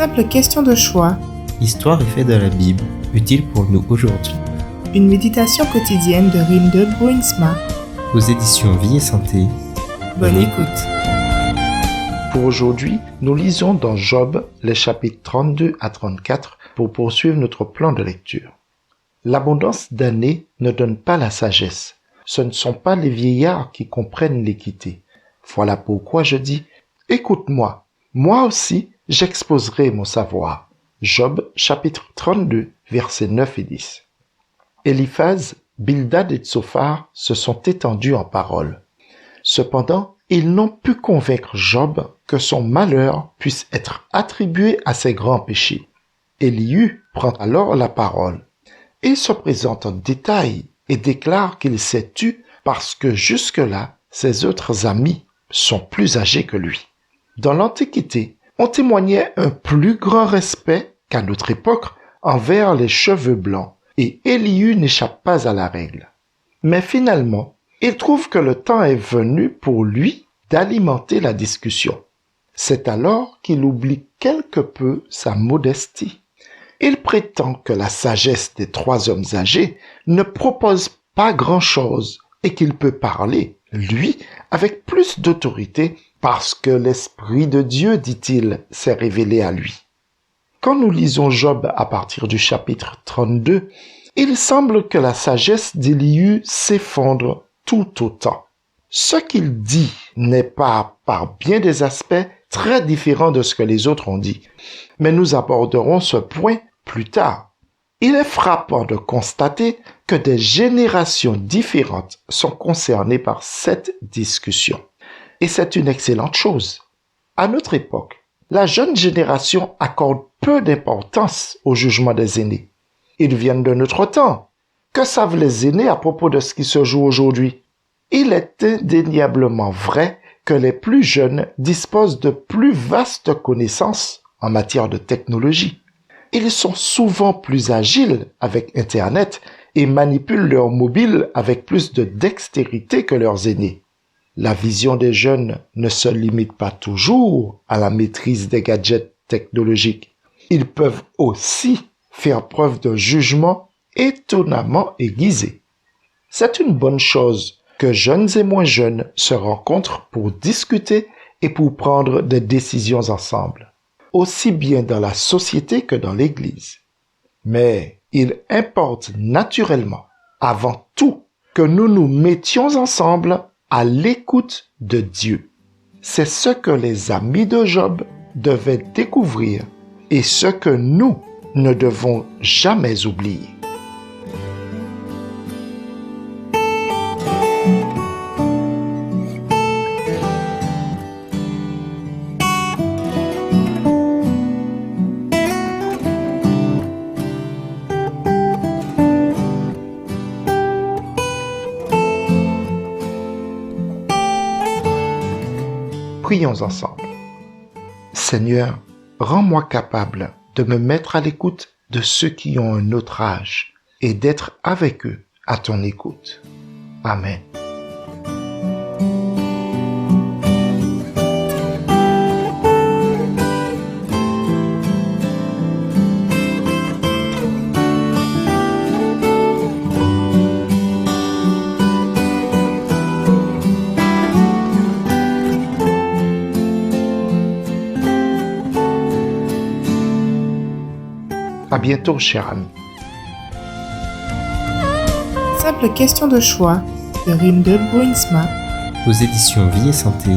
Simple question de choix. Histoire et faits de la Bible, utile pour nous aujourd'hui. Une méditation quotidienne de Rinde Bruinsma. Aux éditions Vie et Santé. Bonne écoute. Pour aujourd'hui, nous lisons dans Job les chapitres 32 à 34 pour poursuivre notre plan de lecture. L'abondance d'années ne donne pas la sagesse. Ce ne sont pas les vieillards qui comprennent l'équité. Voilà pourquoi je dis, écoute-moi, moi aussi j'exposerai mon savoir. Job chapitre 32 versets 9 et 10. Eliphaz, Bildad et Tsophar se sont étendus en paroles. Cependant, ils n'ont pu convaincre Job que son malheur puisse être attribué à ses grands péchés. Élihu prend alors la parole. Il se présente en détail et déclare qu'il s'est tu parce que jusque-là, ses autres amis sont plus âgés que lui. Dans l'Antiquité, on témoignait un plus grand respect qu'à notre époque envers les cheveux blancs, et Élihu n'échappe pas à la règle. Mais finalement, il trouve que le temps est venu pour lui d'alimenter la discussion. C'est alors qu'il oublie quelque peu sa modestie. Il prétend que la sagesse des trois hommes âgés ne propose pas grand-chose et qu'il peut parler, lui, avec plus d'autorité parce que l'Esprit de Dieu, dit-il, s'est révélé à lui. Quand nous lisons Job à partir du chapitre 32, il semble que la sagesse d'Élihu s'effondre tout autant. Ce qu'il dit n'est pas, par bien des aspects, très différent de ce que les autres ont dit. Mais nous aborderons ce point plus tard. Il est frappant de constater que des générations différentes sont concernées par cette discussion. Et c'est une excellente chose. À notre époque, la jeune génération accorde peu d'importance au jugement des aînés. Ils viennent de notre temps. Que savent les aînés à propos de ce qui se joue aujourd'hui? Il est indéniablement vrai que les plus jeunes disposent de plus vastes connaissances en matière de technologie. Ils sont souvent plus agiles avec Internet et manipulent leur mobile avec plus de dextérité que leurs aînés. La vision des jeunes ne se limite pas toujours à la maîtrise des gadgets technologiques. Ils peuvent aussi faire preuve d'un jugement étonnamment aiguisé. C'est une bonne chose que jeunes et moins jeunes se rencontrent pour discuter et pour prendre des décisions ensemble, aussi bien dans la société que dans l'Église. Mais il importe naturellement, avant tout, que nous nous mettions ensemble à l'écoute de Dieu. C'est ce que les amis de Job devaient découvrir et ce que nous ne devons jamais oublier. Prions ensemble. Seigneur, rends-moi capable de me mettre à l'écoute de ceux qui ont un autre âge et d'être avec eux à ton écoute. Amen. À bientôt, cher ami. Simple question de choix de Rinde Bruinsma. Aux éditions Vie et Santé.